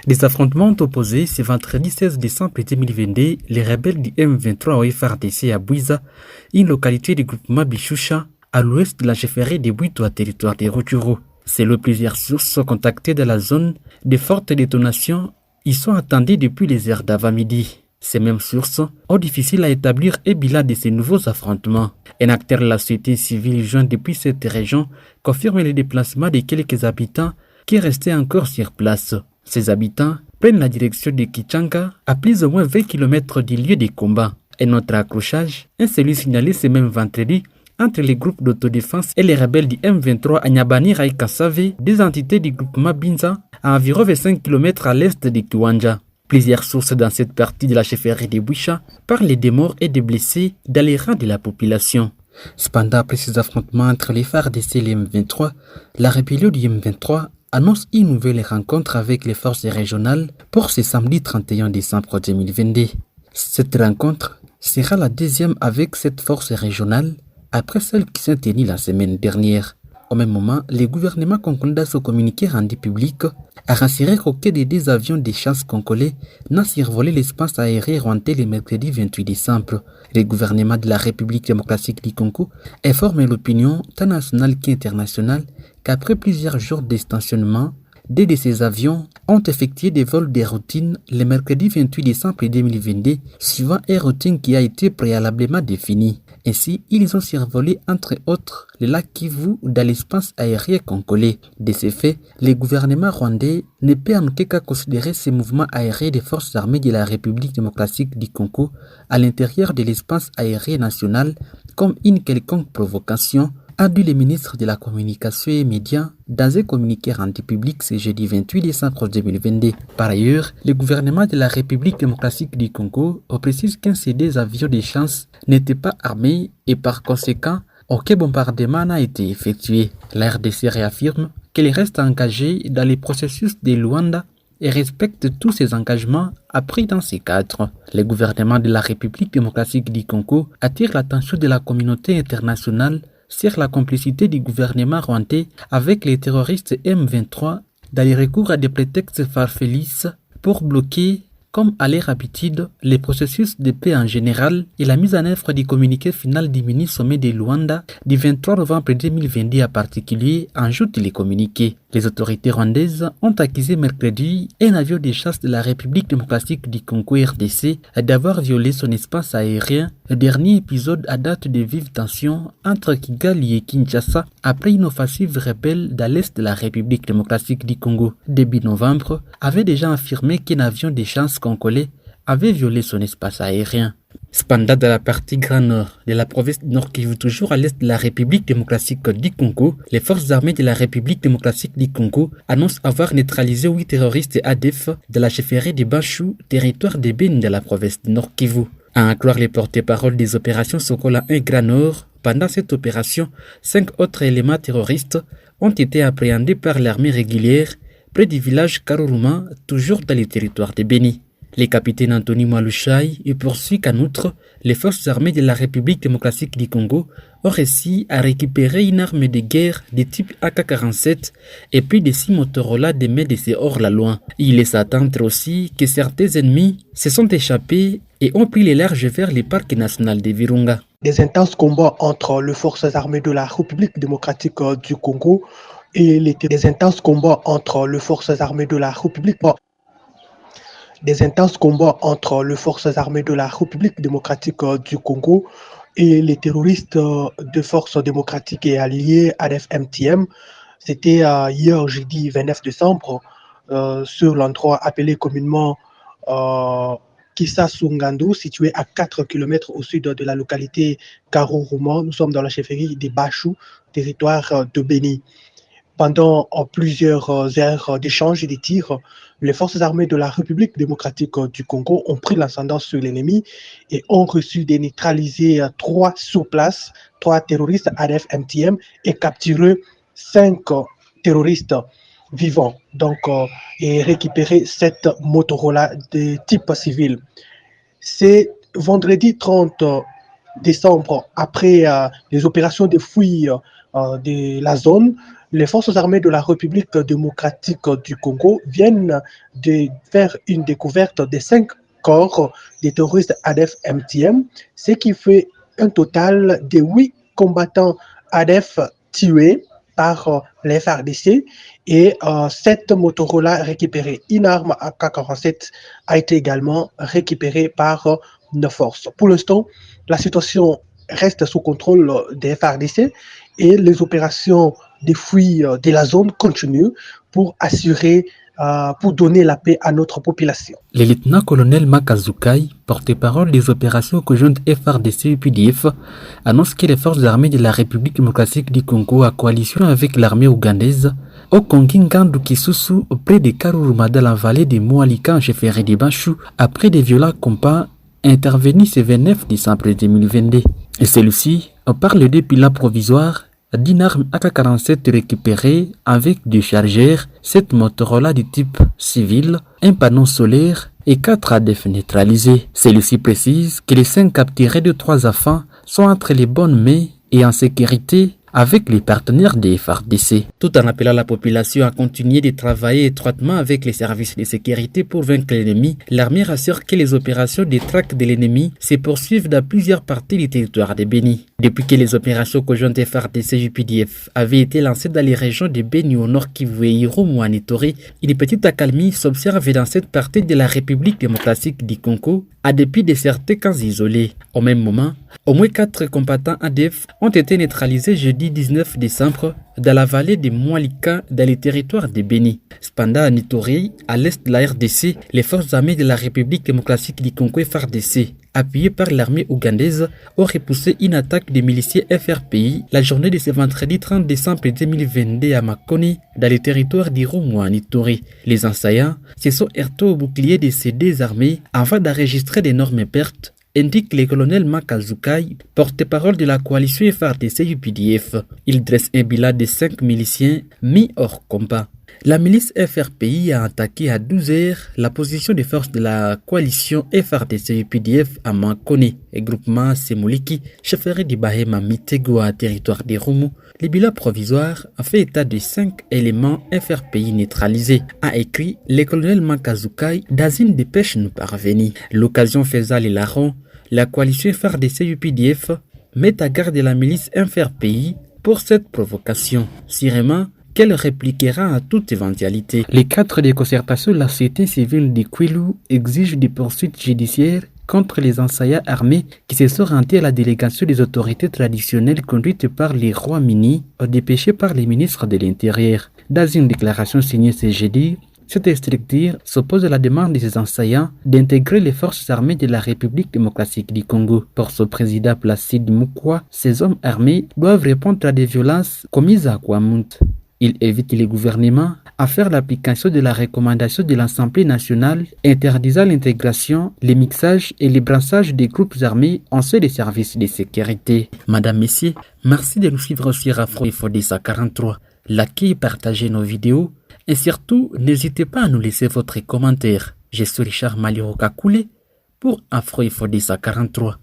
Des affrontements ont opposé ce vendredi 16 décembre 2022 les rebelles du M23 au FRDC à Bouiza, une localité du groupement Bichoucha, à l'ouest de la chefferie de Bouitoua, territoire des Rutshuru. Selon plusieurs sources contactées de la zone, de fortes détonations y sont attendues depuis les heures d'avant-midi. Ces mêmes sources ont difficile à établir un bilan de ces nouveaux affrontements. Un acteur de la société civile joint depuis cette région confirme le déplacement de quelques habitants qui restaient encore sur place. Ces habitants prennent la direction de Kichanga, à plus ou moins 20 km du lieu des combats. Un autre accrochage est celui signalé ce même vendredi entre les groupes d'autodéfense et les rebelles du M23 à Nyabani Raïkasave, deux entités du groupement Binza, à environ 25 km à l'est de Kiwanja. Plusieurs sources dans cette partie de la chefferie de Bouicha parlent des morts et des blessés dans les rangs de la population. Cependant, après ces affrontements entre les FARDC et les M23, la rébellion du M23 annonce une nouvelle rencontre avec les forces régionales pour ce samedi 31 décembre 2022. Cette rencontre sera la deuxième avec cette force régionale après celle qui s'est tenue la semaine dernière. Au même moment, le gouvernement congolais dans son communiqué rendu public a rassuré qu'aucun des deux avions de chasse congolais n'a survolé l'espace aérien rwandais le mercredi 28 décembre. Le gouvernement de la République démocratique du Congo informe l'opinion tant nationale qu'internationale qu'après plusieurs jours de stationnement, deux de ces avions ont effectué des vols de routine le mercredi 28 décembre 2022, suivant une routine qui a été préalablement définie. Ainsi, ils ont survolé entre autres le lac Kivu dans l'espace aérien congolais. De ce fait, le gouvernement rwandais ne peut en aucun cas considérer ces mouvements aériens des forces armées de la République démocratique du Congo à l'intérieur de l'espace aérien national comme une quelconque provocation, a dit le ministre de la Communication et Médias dans un communiqué rendu public ce jeudi 28 décembre 2022. Par ailleurs, le gouvernement de la République démocratique du Congo précise qu'un de ces deux avions de chasse n'était pas armé et par conséquent, aucun bombardement n'a été effectué. La RDC réaffirme qu'elle reste engagée dans les processus de Luanda et respecte tous ses engagements appris dans ces cadres. Le gouvernement de la République démocratique du Congo attire l'attention de la communauté internationale sur la complicité du gouvernement rwandais avec les terroristes M23 dans les recours à des prétextes farfelus pour bloquer, comme à leur habitude, les processus de paix en général et la mise en œuvre du communiqué final du mini-sommet de Luanda du 23 novembre 2022 en particulier, ajoute les communiqués. Les autorités rwandaises ont accusé mercredi un avion de chasse de la République démocratique du Congo RDC d'avoir violé son espace aérien, le dernier épisode à date de vives tensions entre Kigali et Kinshasa après une offensive rebelle dans l'est de la République démocratique du Congo. Début novembre, avait déjà affirmé qu'un avion de chasse congolais avait violé son espace aérien. Cependant, dans la partie grand nord de la province Nord Kivu, toujours à l'est de la République démocratique du Congo, les forces armées de la République démocratique du Congo annoncent avoir neutralisé 8 terroristes ADF de la chefferie de Bachou, territoire de Beni de la province Nord Kivu. À en croire les porte-paroles des opérations Sokola 1 Grand Nord, pendant cette opération, 5 autres éléments terroristes ont été appréhendés par l'armée régulière près du village Karuruma, toujours dans le territoire de Beni. Le capitaine Anthony Malushai poursuit qu'en outre, les forces armées de la République démocratique du Congo ont réussi à récupérer une arme de guerre de type AK-47 et puis des 6 Motorola de main de ces hors-la-loi. Il laisse attendre aussi que certains ennemis se sont échappés et ont pris les larges vers le parc national de Virunga. Des intenses combats entre les forces armées de la République démocratique du Congo et des intenses combats entre les forces armées de la République démocratique du Congo et les terroristes de forces démocratiques et alliés ADF-MTM. C'était hier jeudi 29 décembre sur l'endroit appelé communément Kisasungando, situé à 4 km au sud de la localité Karuruma. Nous sommes dans la chefferie de Bachou, territoire de Beni. Pendant plusieurs heures d'échanges et de tirs, les forces armées de la République démocratique du Congo ont pris l'ascendant sur l'ennemi et ont reçu de neutraliser 3 sur place, 3 terroristes ADF-MTM et capturé 5 terroristes vivants, et récupéré 7 Motorola de type civil. C'est vendredi 30 décembre, après les opérations de fouille de la zone, les forces armées de la République démocratique du Congo viennent de faire une découverte des 5 corps des terroristes ADF-MTM, ce qui fait un total de 8 combattants ADF tués par les FARDC et 7 Motorola récupérés. Une arme AK-47 a été également récupérée par nos forces. Pour l'instant, la situation reste sous contrôle des FARDC et les opérations de fuite de la zone continuent pour assurer, pour donner la paix à notre population. Le lieutenant-colonel Makazukai, porte-parole des opérations conjointes FARDC-UPDF, annonce que les forces armées de la République démocratique du Congo, en coalition avec l'armée ougandaise, au Kongingandu Kisusu, près de Karuruma dans la vallée de Moalika en chefferie de Bachou, après des violents combats intervenus ce 29 décembre 2022. Et celui-ci parle depuis la provisoire d'une arme AK-47 récupérée avec deux chargeurs, 7 Motorola du type civil, un panneau solaire et 4 ADF neutralisés. Celui-ci précise que les 5 capturés de 3 enfants sont entre les bonnes mains et en sécurité avec les partenaires des FARDC. Tout en appelant la population à continuer de travailler étroitement avec les services de sécurité pour vaincre l'ennemi, l'armée rassure que les opérations de traque de l'ennemi se poursuivent dans plusieurs parties du territoire de Béni. Depuis que les opérations conjointes FARDC-UPDF avaient été lancées dans les régions de Béni au nord Kivu et Irumu en Ituri, une petite accalmie s'observe dans cette partie de la République démocratique du Congo, à dépit de certains camps isolés. Au même moment, au moins 4 combattants ADF ont été neutralisés jeudi 19 décembre dans la vallée de Moalika dans le territoire de Béni. Cependant, à Ituri, à l'est de la RDC, les forces armées de la République démocratique du Congo FARDC, appuyées par l'armée ougandaise, ont repoussé une attaque des miliciens FRPI la journée de ce vendredi 30 décembre 2022 à Makoni, dans le territoire d'Irumu en Ituri. Les assaillants se sont heurtés au bouclier de ces deux armées avant d'enregistrer d'énormes pertes, indique le colonel Makazukai, porte-parole de la coalition FARDC-UPDF. Il dresse un bilan de 5 miliciens mis hors combat. La milice FRPI a attaqué à 12 heures la position des forces de la coalition FARDC-UPDF à Mankone et groupement Semuliki, chefferie de Bahema Mitego à territoire des Rumu. Le bilan provisoire a fait état de 5 éléments FRPI neutralisés, a écrit le colonel Makazukai dans une dépêche nous parvenue. L'occasion faisant les larrons, la coalition FARDC-UPDF met à garde la milice FRPI pour cette provocation. Sûrement qu'elle répliquera à toute éventualité. Les cadres de concertation de la société civile de Kwilu exigent des poursuites judiciaires contre les assaillants armés qui se sont rendus à la délégation des autorités traditionnelles conduite par les rois Mini, dépêchés par les ministres de l'Intérieur. Dans une déclaration signée ce jeudi, cette structure s'oppose à la demande de ces assaillants d'intégrer les forces armées de la République démocratique du Congo. Pour son président Placide Mukwa, ces hommes armés doivent répondre à des violences commises à Kwamount. Il évite les gouvernements à faire l'application de la recommandation de l'Assemblée nationale interdisant l'intégration, les mixages et les brassages des groupes armés en ceux des services de sécurité. Madame, Messieurs, merci de nous suivre sur Afro-Info 43. Likez et partagez nos vidéos et surtout, n'hésitez pas à nous laisser votre commentaire. Je suis Richard Maliro Kakoulé pour Afro-Info 43.